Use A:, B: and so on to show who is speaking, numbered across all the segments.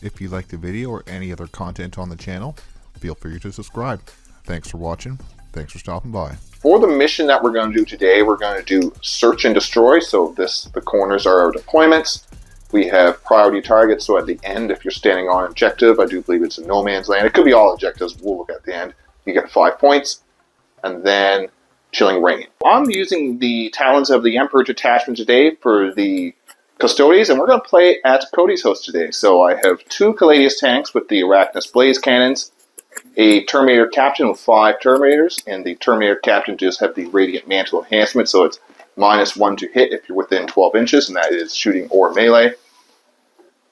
A: If you like the video or any other content on the channel, feel free to subscribe. Thanks for watching. Thanks for stopping by.
B: For the mission that we're going to do today, we're going to do search and destroy. So the corners are our deployments. We have priority targets. So at the end, if you're standing on an objective, I do believe it's a no man's land. It could be all objectives. We'll look at the end. You get 5 points. And then Chilling Reign. I'm using the Talons of the Emperor detachment today for the Custodes, and we're going to play at Cody's house today. So I have 2 Custodes tanks with the Arachnus Blaze cannons, a Terminator Captain with 5 Terminators, and the Terminator Captain just have the Radiant Mantle enhancement, so it's -1 to hit if you're within 12 inches, and that is shooting or melee.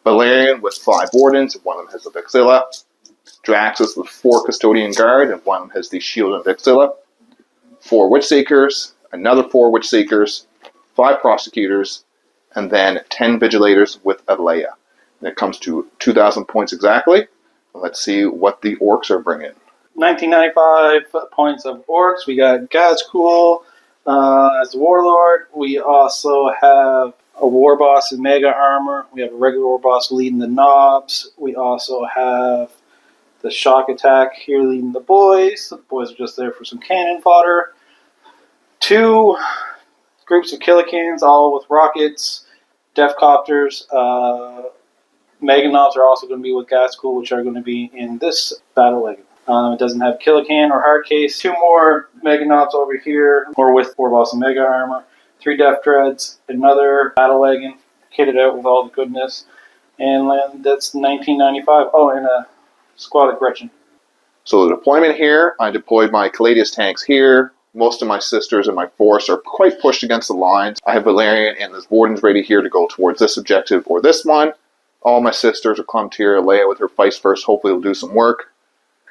B: Valerian with 5 Wardens, and one of them has a Vexilla. Draxus with 4 Custodian Guard, and one of them has the Shield and Vexilla. 4 Witchseekers, another 4 Witchseekers, 5 Prosecutors, and then 10 Vigilators with a Leia. And it comes to 2,000 points exactly. Let's see what the Orks are bringing.
C: 1995 points of Orks. We got Gazcool as the Warlord. We also have a War Boss in Mega Armor. We have a regular War Boss leading the Knobs. We also have the Shock Attack here leading the boys. The boys are just there for some cannon fodder. 2 groups of Killikins, all with rockets. Deathcopters. Mega Knobs are also going to be with Gazcool, which are going to be in this battle wagon. It doesn't have Killican or Hardcase. 2 more Mega Knobs over here, or with War Boss and Mega Armor. 3 Death Dreads, another battle wagon, kitted out with all the goodness. And that's 1995. Oh, and a squad of Gretchen.
B: So the deployment here, I deployed my Custodes tanks here. Most of my sisters and my force are quite pushed against the lines. I have Valerian and the Wardens ready here to go towards this objective or this one. All my sisters are clumped here. Leia with her Feist first hopefully will do some work.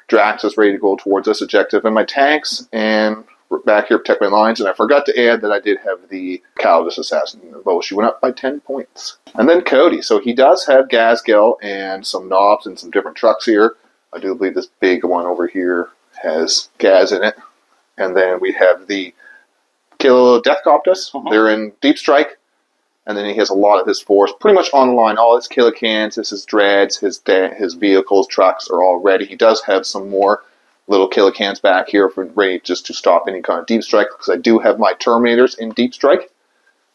B: Drax is ready to go towards this objective. And my tanks, and we're back here protect my lines. And I forgot to add that I did have the Custodes Assassin. Though she went up by 10 points. And then Cody. So he does have Gazgel and some knobs and some different trucks here. I do believe this big one over here has Gaz in it. And then we have the Deathcopters. They're in Deep Strike. And then he has a lot of his force pretty much on the line. All his Killikans, his Dreads, his vehicles, trucks are all ready. He does have some more little Killikans back here for ready just to stop any kind of Deep Strike. Because I do have my Terminators in Deep Strike.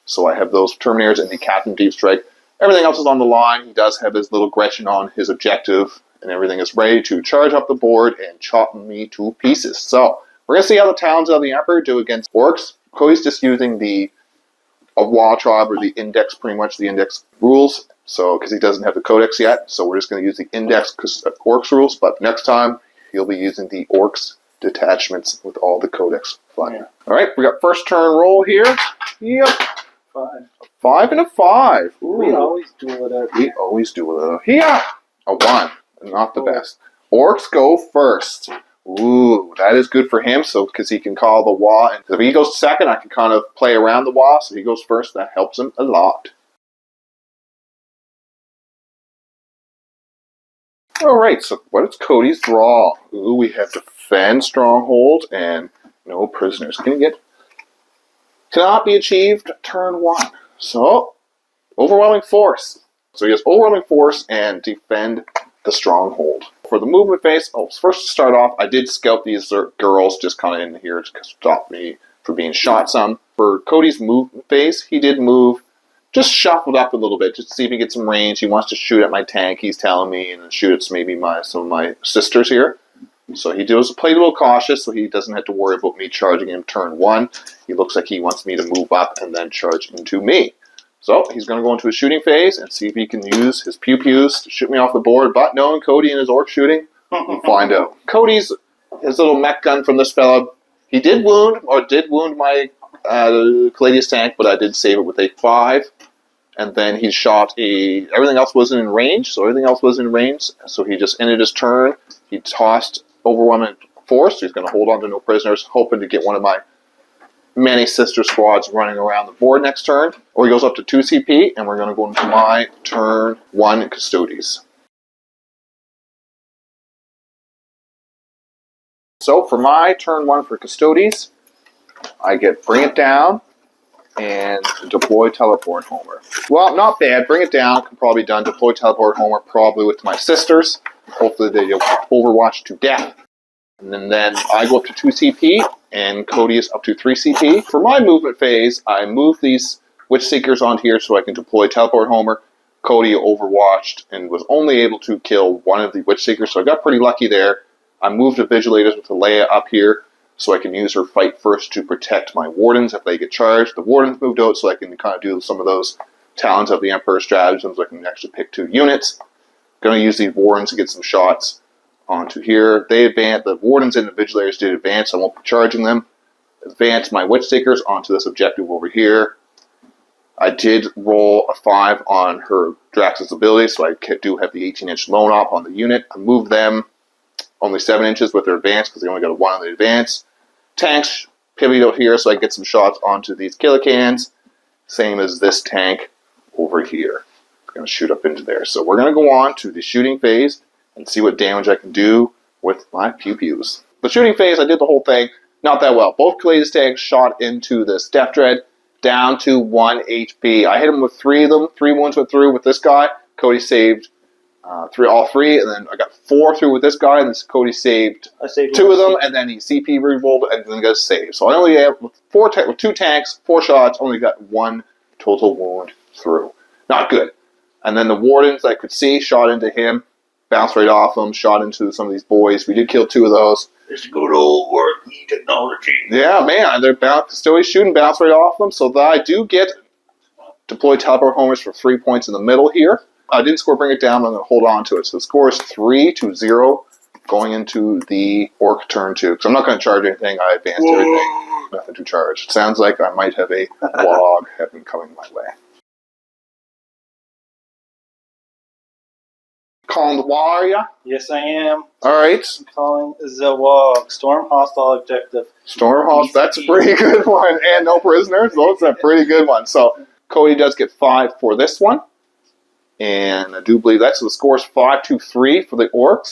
B: So I have those Terminators in the Captain Deep Strike. Everything else is on the line. He does have his little Gretchen on his objective. And everything is ready to charge up the board and chop me to pieces. So we're going to see how the Talons of the Emperor do against Orks. Cody's just using the Wall Tribe, or the Index, pretty much the Index rules. So, because he doesn't have the Codex yet. So we're just going to use the Index Orks rules. But next time, he'll be using the Orks detachments with all the Codex flying. Alright, we got first turn roll here. Yep.
C: 5.
B: 5 and a 5. Ooh.
C: We always do it.
B: We always do it. Yeah. A 1. Not the best. Orks go first. Ooh, that is good for him, so because he can call the wah. And if he goes second, I can kind of play around the wah. So he goes first. That helps him a lot. All right, so what is Cody's draw? Ooh, we have defend stronghold and no prisoners. Cannot be achieved turn 1. So overwhelming force. So he has overwhelming force and defend the stronghold. For the movement phase, first to start off, I did scout these girls just kind of in here to stop me from being shot some. For Cody's movement phase, he did move, just shuffled up a little bit, just to see if he gets some range. He wants to shoot at my tank, he's telling me, and shoot at maybe some of my sisters here. So he does play a little cautious, so he doesn't have to worry about me charging him turn 1. He looks like he wants me to move up and then charge into me. So he's going to go into a shooting phase and see if he can use his pew-pews to shoot me off the board. But knowing Cody and his orc shooting, we'll find out. Cody's, his little mech gun from this fella, he did wound my Custodes tank, but I did save it with a 5. And then he shot everything else wasn't in range, so everything else was in range. So he just ended his turn. He tossed overwhelming force. So he's going to hold on to no prisoners, hoping to get one of my many sister squads running around the board next turn. Or he goes up to 2 CP, and we're going to go into my turn 1 Custodes. So for my turn 1 for Custodes, I get Bring It Down and Deploy Teleport Homer. Well, not bad. Bring It Down can probably be done. Deploy Teleport Homer probably with my sisters. Hopefully they overwatch to death. And then I go up to 2 CP, and Cody is up to 3 CP. For my movement phase, I move these Witch Seekers onto here so I can deploy Teleport Homer. Cody overwatched and was only able to kill one of the Witch Seekers, so I got pretty lucky there. I moved the Vigilators with Leia up here so I can use her fight first to protect my Wardens if they get charged. The Wardens moved out so I can kind of do some of those Talons of the Emperor stratagems. I can actually pick 2 units. Going to use these Wardens to get some shots onto here. They advance. The Wardens and the Vigilators did advance. I won't be charging them. Advance my Witch Seekers onto this objective over here. I did roll a 5 on her Drax's ability, so I do have the 18-inch lone op on the unit. I moved them only 7 inches with their advance because they only got a 1 on the advance. Tanks pivot out here so I get some shots onto these Killicans. Same as this tank over here. It's going to shoot up into there. So we're going to go on to the shooting phase and see what damage I can do with my pew-pews. The shooting phase, I did the whole thing. Not that well. Both Custodes tanks shot into this Death Dread down to 1 HP. I hit him with 3 of them. 3 wounds went through with this guy. Cody saved all 3, and then I got 4 through with this guy, and this Cody saved 2 of them, and then he CP rerolled and then got a save. So I only have with 2 tanks, 4 shots, only got 1 total wound through. Not good. And then the Wardens I could see shot into him, bounced right off him, shot into some of these boys. We did kill 2 of those.
C: It's good old working technology.
B: Yeah, man, they're still shooting, bounce right off them. So that I do get Deploy Teleport Homers for 3 points in the middle here. I didn't score Bring It Down, but I'm going to hold on to it. So the score is 3-0 going into the Orc turn 2. Because I'm not going to charge anything. I advanced everything. Nothing to charge. It sounds like I might have a log coming my way. Calling the warrior?
C: Yes, I am.
B: Alright.
C: I'm calling the wall. Storm hostile objective.
B: Storm hostile. That's a pretty good one. And no prisoners. Those are a pretty good one. So Cody does get 5 for this one. And I do believe that's so the score is 5-3 for the Orcs.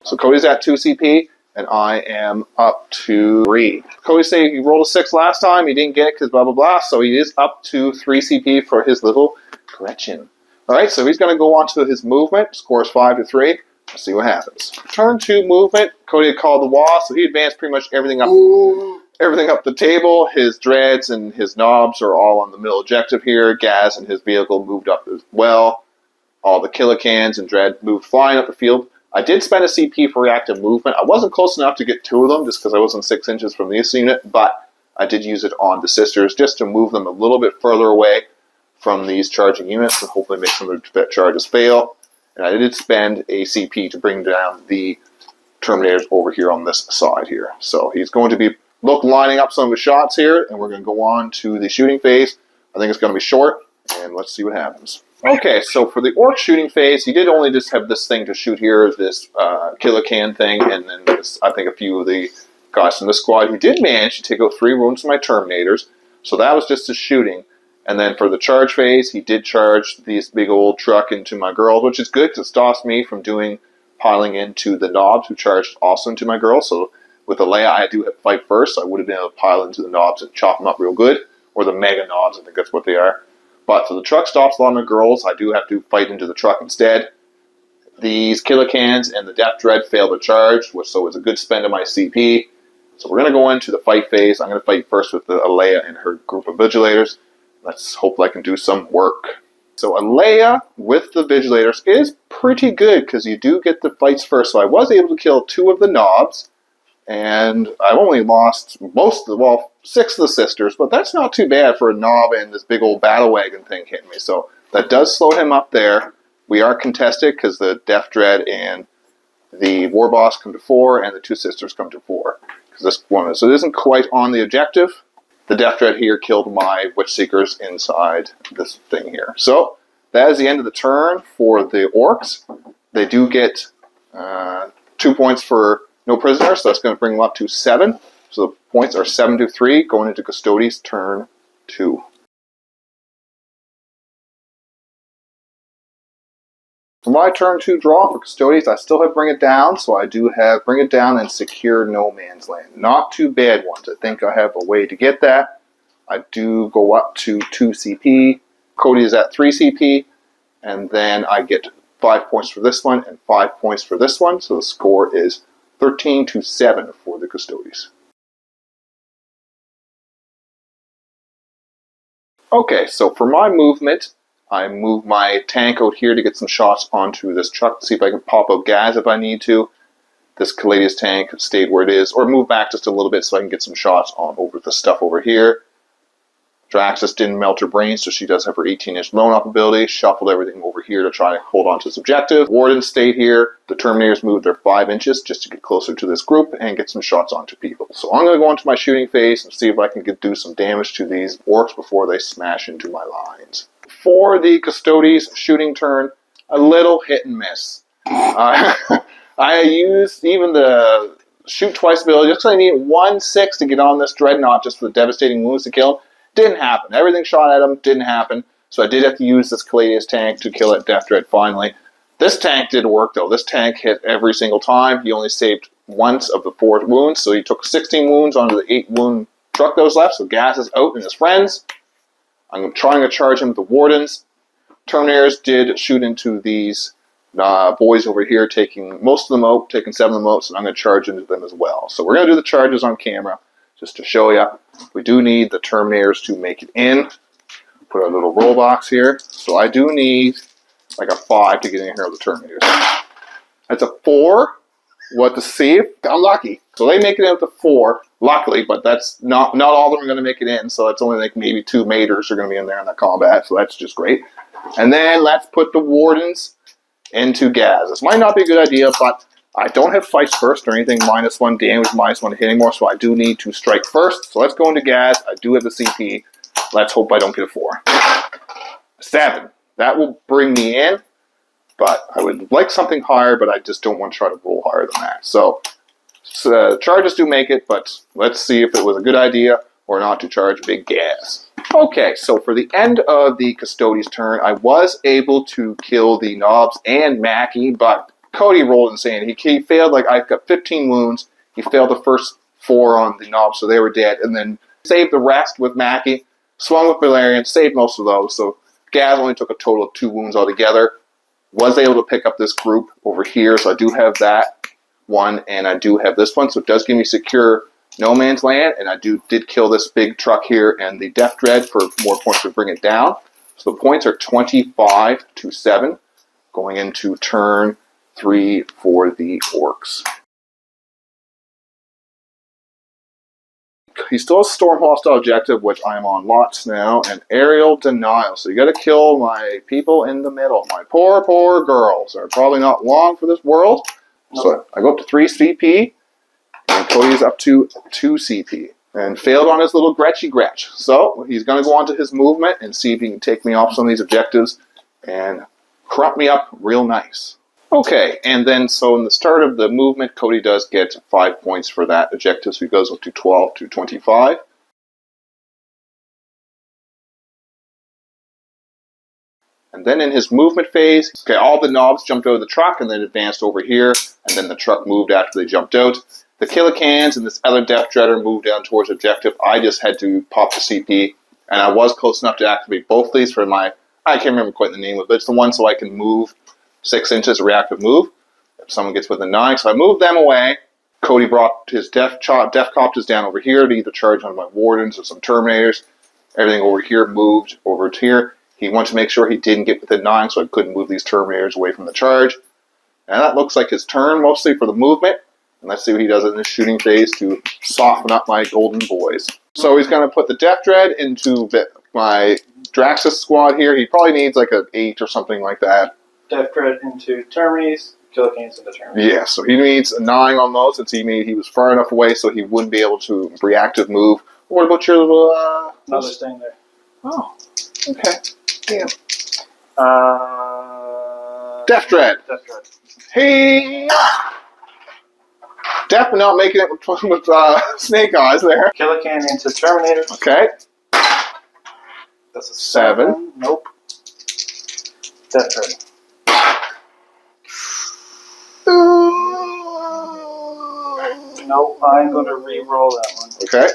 B: So Cody's at 2 CP, and I am up to 3. Cody said he rolled a 6 last time. He didn't get it because blah, blah, blah. So he is up to 3 CP for his little Gretchen. All right, so he's going to go on to his movement. Score is 5-3. Let's see what happens. Turn 2 movement. Cody had called the wall, so he advanced pretty much everything up. Everything up the table. His dreads and his knobs are all on the middle objective here. Gaz and his vehicle moved up as well. All the Killicans and dread moved flying up the field. I did spend a CP for reactive movement. I wasn't close enough to get 2 of them just because I wasn't 6 inches from this unit, but I did use it on the sisters just to move them a little bit further away from these charging units and hopefully make some of the charges fail. And I did spend a CP to bring down the Terminators over here on this side here. So he's going to be lining up some of his shots here, and we're going to go on to the shooting phase. I think it's going to be short, and let's see what happens. Okay, so for the Orc shooting phase, he did only just have this thing to shoot here, this Killican thing, and then this, I think a few of the guys from the squad. He did manage to take out 3 wounds from my Terminators, so that was just his shooting. And then for the charge phase, he did charge this big old truck into my girls, which is good because it stops me from piling into the knobs who charged also into my girls. So with the Leia, I do have to fight first, so I would have been able to pile into the knobs and chop them up real good, or the mega knobs, I think that's what they are. But so the truck stops a lot of my girls. I do have to fight into the truck instead. These Killicans and the Death Dread failed to charge, so it was a good spend of my CP. So we're going to go into the fight phase. I'm going to fight first with the Leia and her group of Vigilators. Let's hope I can do some work. So a Leia with the Vigilators is pretty good because you do get the fights first. So I was able to kill 2 of the knobs. And I've only lost 6 of the sisters, but that's not too bad for a knob and this big old battle wagon thing hitting me. So that does slow him up there. We are contested because the Death Dread and the War Boss come to 4, and the 2 sisters come to 4. So it isn't quite on the objective. The Death Dread here killed my Witch Seekers inside this thing here. So that is the end of the turn for the Orcs. They do get 2 points for no prisoners, so that's going to bring them up to 7. So the points are 7-3 going into Custodes turn 2. For my turn 2 draw for Custodes, I still have Bring It Down, so I do have Bring It Down and Secure No Man's Land. Not two bad ones. I think I have a way to get that. I do go up to 2 CP. Cody is at 3 CP, and then I get 5 points for this one and 5 points for this one, so the score is 13-7 for the Custodes. Okay, so for my movement, I move my tank out here to get some shots onto this truck to see if I can pop out gas if I need to. This Custodes tank stayed where it is, or move back just a little bit so I can get some shots on over the stuff over here. Draxus didn't melt her brain, so she does have her 18-inch blown-up ability. Shuffled everything over here to try to hold on to this objective. Warden stayed here. The Terminators moved their 5 inches just to get closer to this group and get some shots onto people. So I'm going to go into my shooting phase and see if I can do some damage to these Orks before they smash into my lines. For the Custodes shooting turn, a little hit and miss. I used even the shoot twice ability just because I needed 1/6 to get on this Dreadnought just for the devastating wounds to kill him. Didn't happen. Everything shot at him, didn't happen. So I did have to use this Custodes tank to kill it Death Dread finally. This tank did work though. This tank hit every single time. He only saved once of the 4 wounds, so he took 16 wounds onto the 8 wound truck that was left, so Gas is out and his friends. I'm trying to charge him with the Wardens. Terminators did shoot into these boys over here, taking most of them out, taking 7 of them out, so I'm going to charge into them as well. So we're going to do the charges on camera, just to show you. We do need the Terminators to make it in. Put our little roll box here. So I do need like a 5 to get in here with the Terminators. That's a 4. What to see? I'm lucky. So they make it in with a 4, luckily, but that's not all of them are going to make it in. So that's only like maybe 2 Maters are going to be in there in that combat. So that's just great. And then let's put the Wardens into Gaz. This might not be a good idea, but I don't have fights first or anything -1 damage, -1 hit anymore, so I do need to strike first. So let's go into Gaz. I do have the CP. Let's hope I don't get a 4. 7. That will bring me in, but I would like something higher, but I just don't want to try to roll higher than that. So charges do make it, but let's see if it was a good idea or not to charge big Gaz. Okay, so for the end of the Custodes turn, I was able to kill the Knobs and Mackie, but Cody rolled insane. He failed, like, I've got 15 wounds. He failed the first 4 on the Knobs, so they were dead, and then saved the rest with Mackie, swung with Valerian, saved most of those, so Gaz only took a total of 2 wounds altogether. Was able to pick up this group over here, so I do have that one, and I do have this one, so it does give me secure no man's land, and I did kill this big truck here and the Death Dread for more points to bring it down. So the points are 25-7 going into turn 3 for the Orks. He still has Storm Hostile Objective, which I'm on lots now, and Aerial Denial. So you got to kill my people in the middle. My poor, poor girls are probably not long for this world. So I go up to 3 CP. And Cody's up to 2 CP and failed on his little Gretchy Gretch. So he's going to go on to his movement and see if he can take me off some of these objectives and crop me up real nice. Okay, and then so in the start of the movement, Cody does get 5 points for that objective, so he goes up to 12-25. And then in his movement phase, okay, all the Knobs jumped out of the truck and then advanced over here, and then the truck moved after they jumped out. The Killicans and this other Death Dreader moved down towards objective. I just had to pop the CP, and I was close enough to activate both these for my, I can't remember quite the name of it, but it's the one so I can move 6 inches, reactive move, if someone gets within 9. So I moved them away. Cody brought his Death Copters down over here to either charge on my Wardens or some Terminators. Everything over here moved over to here. He wanted to make sure he didn't get within 9, so I couldn't move these Terminators away from the charge. And that looks like his turn, mostly for the movement. And let's see what he does in his shooting phase to soften up my golden boys. So he's going to put the Death Dread into my Draxus squad here. He probably needs like an 8 or something like that.
C: Death Dread into Terminators, Killicans into Terminators.
B: Yeah, so he needs a 9 on those since he was far enough away so he wouldn't be able to reactive move. What about your little...
C: Another thing there.
B: Oh, okay. Damn.
C: Death Dread.
B: Hey! Definitely not making it with Snake Eyes there.
C: Killican into Terminator.
B: Okay.
C: That's a
B: 7.
C: Nope. Death Dread. Nope, I'm going to re-roll that one.
B: Okay.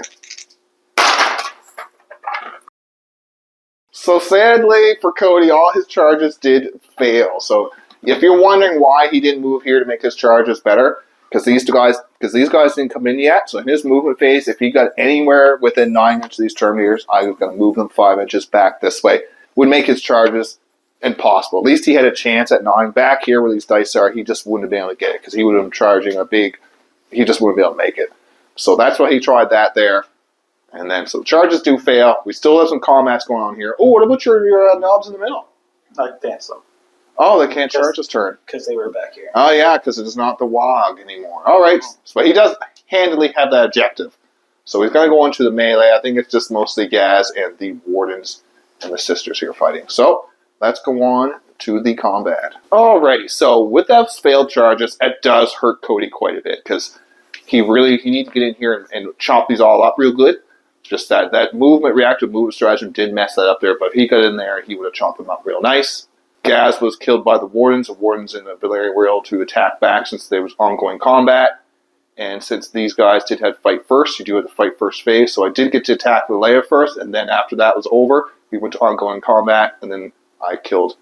B: So sadly for Cody, all his charges did fail. So if you're wondering why he didn't move here to make his charges better, because these guys didn't come in yet. So in his movement phase, if he got anywhere within 9 inches of these Terminators, I was going to move them 5 inches back this way. Would make his charges impossible. At least he had a chance at 9. Back here where these dice are, he just wouldn't have been able to get it because he would have been charging a big. He just wouldn't be able to make it. So that's why he tried that there. And then, so the charges do fail. We still have some combats going on here. Oh, what about your knobs in the middle?
C: I advanced them.
B: Oh, they can't charge this turn.
C: Because they were back here.
B: Oh, yeah, because it's not the WOG anymore. All right. But he does handily have that objective. So he's going to go into the melee. I think it's just mostly Gaz and the Wardens and the Sisters here fighting. So let's go on to the combat. Alrighty. So with those failed charges, it does hurt Cody quite a bit because he needs to get in here and chop these all up real good. Just that reactive movement strategy did mess that up there. But if he got in there, he would have chopped them up real nice. Gaz was killed by the Wardens. The Wardens in the Valerian were able to attack back since there was ongoing combat. And since these guys did have to fight first, you do have to fight first phase. So I did get to attack the Leia first, and then after that was over, we went to ongoing combat, and then I killed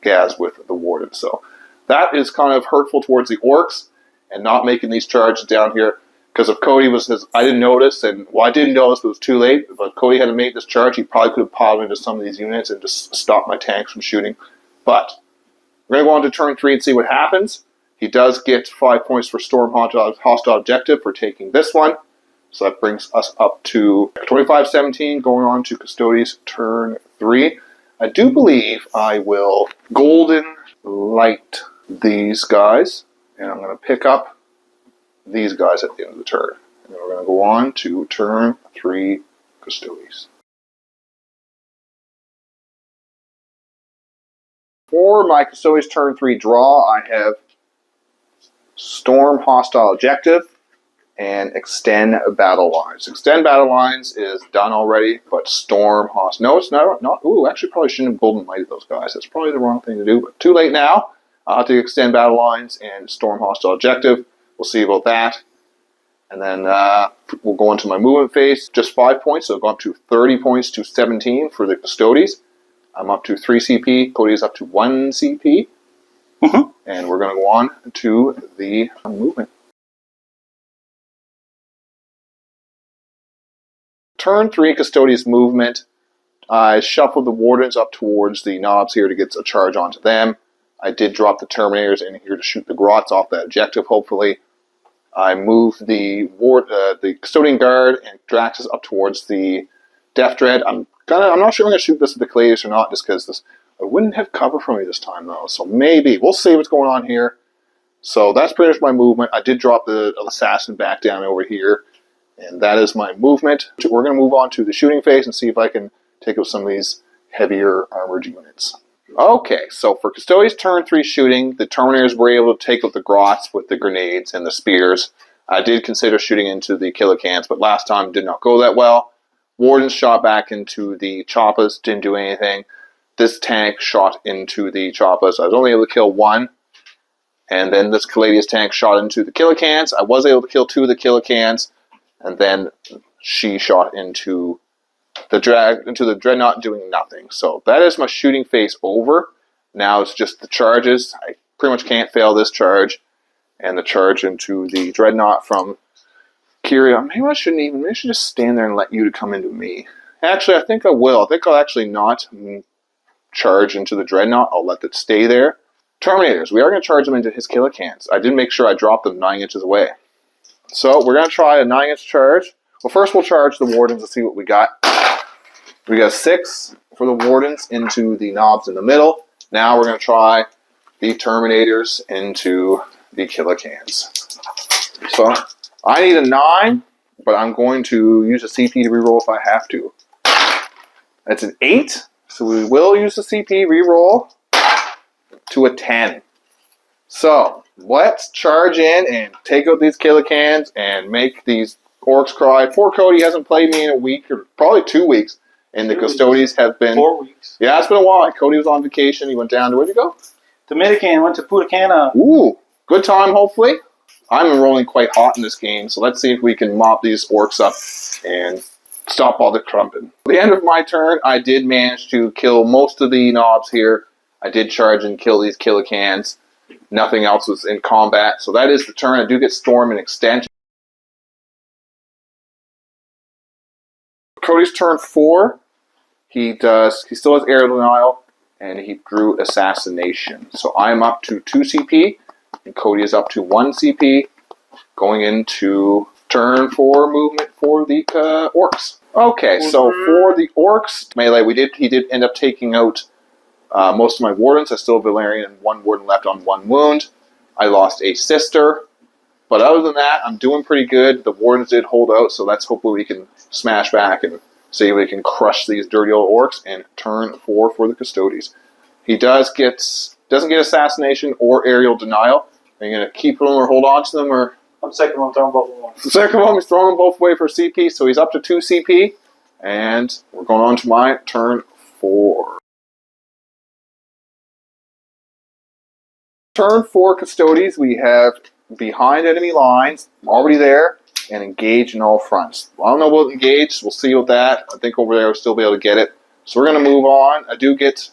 B: Gaz with the Warden. So that is kind of hurtful towards the Orks, and not making these charges down here. Because if Cody I didn't notice, and I didn't notice, but it was too late. If Cody hadn't made this charge, he probably could have piled into some of these units and just stopped my tanks from shooting. But we're going to go on to turn 3 and see what happens. He does get 5 points for Storm Hostile Objective for taking this one. So that brings us up to 25-17, going on to Custodes turn 3. I do believe I will Golden Light these guys, and I'm going to pick up these guys at the end of the turn. And then we're going to go on to turn 3 Custodes. For my Custodes turn 3 draw, I have Storm Hostile Objective and Extend Battle Lines. Extend Battle Lines is done already, but Storm Hostile... No, it's not. Ooh, actually probably shouldn't have Golden Lighted those guys. That's probably the wrong thing to do, but too late now. I'll have to Extend Battle Lines and Storm Hostile Objective. We'll see about that. And then we'll go into my movement phase. Just 5 points, so I've gone up to 30 points to 17 for the Custodes. I'm up to 3 CP. Cody's up to 1 CP. Mm-hmm. And we're going to go on to the movement. Turn 3 Custodes movement. I shuffled the Wardens up towards the knobs here to get a charge onto them. I did drop the Terminators in here to shoot the Grots off that objective, hopefully. I moved the Custodian Guard and Draxus up towards the Death Dread. I'm not sure I'm going to shoot this with the Caladius or not, just because I wouldn't have cover for me this time, though. So maybe. We'll see what's going on here. So that's pretty much my movement. I did drop the Assassin back down over here. And that is my movement. We're going to move on to the shooting phase and see if I can take up some of these heavier armored units. Okay, so for Custodes turn 3 shooting, the Terminators were able to take out the Grots with the grenades and the spears. I did consider shooting into the Killicans, but last time did not go that well. Wardens shot back into the Choppas, didn't do anything. This tank shot into the Choppas. I was only able to kill 1. And then this Caladius tank shot into the Killicans. I was able to kill 2 of the Killicans. And then she shot into the Dreadnought, doing nothing. So that is my shooting phase over. Now it's just the charges. I pretty much can't fail this charge. And the charge into the Dreadnought from Kyria. Maybe I should just stand there and let you to come into me. Actually, I think I will. I think I'll actually not charge into the Dreadnought. I'll let it stay there. Terminators. We are going to charge them into his Killicans. I did make sure I dropped them 9 inches away. So we're going to try a 9-inch charge. Well, first we'll charge the Wardens and see what we got. We got 6 for the Wardens into the knobs in the middle. Now we're going to try the Terminators into the Killicans. So I need a 9, but I'm going to use a CP to reroll if I have to. That's an 8, so we will use the CP reroll to a 10. So let's charge in and take out these Killicans and make these Orks cry. Poor Cody hasn't played me in a week, or probably 2 weeks. And the Custodes have been
C: 4 weeks.
B: Yeah, it's been a while. Cody was on vacation. He went down to, where'd you go?
C: Dominican, went to Punta Cana.
B: Ooh, good time, hopefully. I'm rolling quite hot in this game, so let's see if we can mop these orcs up and stop all the crumping. At the end of my turn, I did manage to kill most of the knobs here. I did charge and kill these killicans. Nothing else was in combat, so that is the turn. I do get Storm and Extension. Cody's turn 4. He still has Air Denial, and he drew Assassination. So I'm up to 2 CP, and Cody is up to 1 CP, going into turn 4 movement for the Orks. Okay, so for the Orks melee, he did end up taking out most of my Wardens. I still have Valerian and 1 Warden left on 1 wound. I lost a Sister. But other than that, I'm doing pretty good. The Wardens did hold out, so let's hopefully we can smash back and see if we can crush these dirty old Orks and turn 4 for the Custodes. He doesn't get Assassination or Aerial Denial. Are you going to keep them or hold on to them? Or
C: I'm second one, throwing both of them.
B: the second one, he's throwing them both away for CP, so he's up to 2 CP. And we're going on to my turn 4. Turn 4 Custodes, we have behind enemy lines, already there, and engage in all fronts. I don't know about engage, we'll see with that. I think over there we'll still be able to get it. So we're going to move on. I do get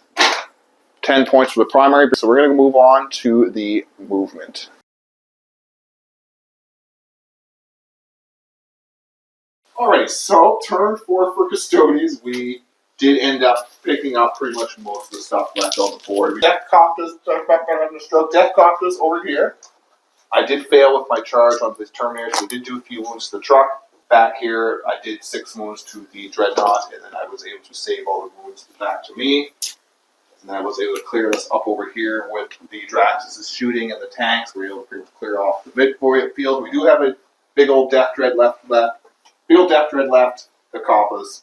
B: 10 points for the primary, so we're going to move on to the movement. Alright, so turn 4 for Custodes, we did end up picking up pretty much most of the stuff left on the board. Death Copters over here. I did fail with my charge on this Terminator, so I did do a few wounds to the truck. Back here, I did 6 wounds to the Dreadnought, and then I was able to save all the wounds back to me. And then I was able to clear this up over here with the Draxus shooting and the tanks. We were able to clear off the midfield. We do have a big old Death Dread left. Big old Death Dread left, the Kappas,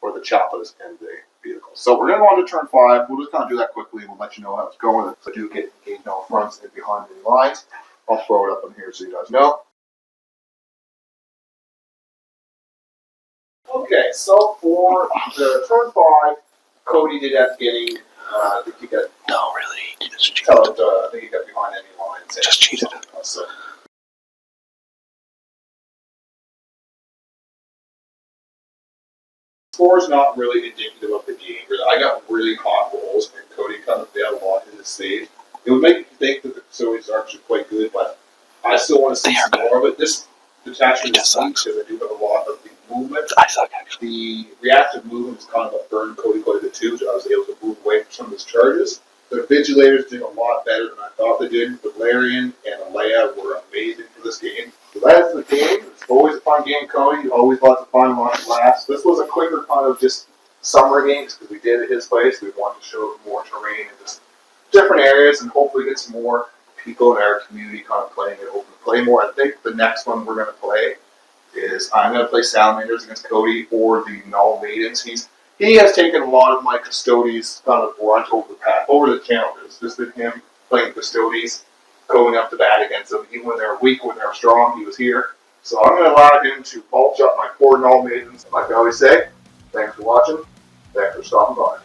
B: or the Chappas, and the vehicles. So we're going to go on to turn 5. We'll just kind of do that quickly, and we'll let you know how it's going. I do get engaged on fronts and behind the lines. I'll throw it up on here so you guys know. Okay, so for the turn 5, Cody did end up getting, I think he got...
C: No, really, he just cheated.
B: I think he got behind enemy lines.
C: Just cheated.
B: So. Score is not really indicative of the game. I got really hot rolls, and Cody kind of failed a lot in his save. It would make you think that the Custodes are actually quite good, but I still want to see some more of it. This detachment is weak because I do have a lot of the movement.
C: I suck, actually.
B: The reactive movement is kind of what burned Cody quite a bit too, so I was able to move away from some of his charges. The Vigilators did a lot better than I thought they did. The Valerian and Leia were amazing for this game. So that's the game. It's always a fun game, Cody. Always lots of fun, lots of laughs. This was a quicker kind of just summer games because we did it his place. We wanted to show more terrain and just different areas and hopefully get some more people in our community kind of playing it, hoping to play more. I think the next one we're going to play is I'm going to play Salamanders against Cody or the Null Maidens. He has taken a lot of my Custodes kind of brunt over the channel. It's just been him playing Custodes, going up the bat against them. Even when they were weak, when they were strong, he was here. So I'm going to allow him to bulge up my poor Null Maidens. Like I always say, thanks for watching. Thanks for stopping by.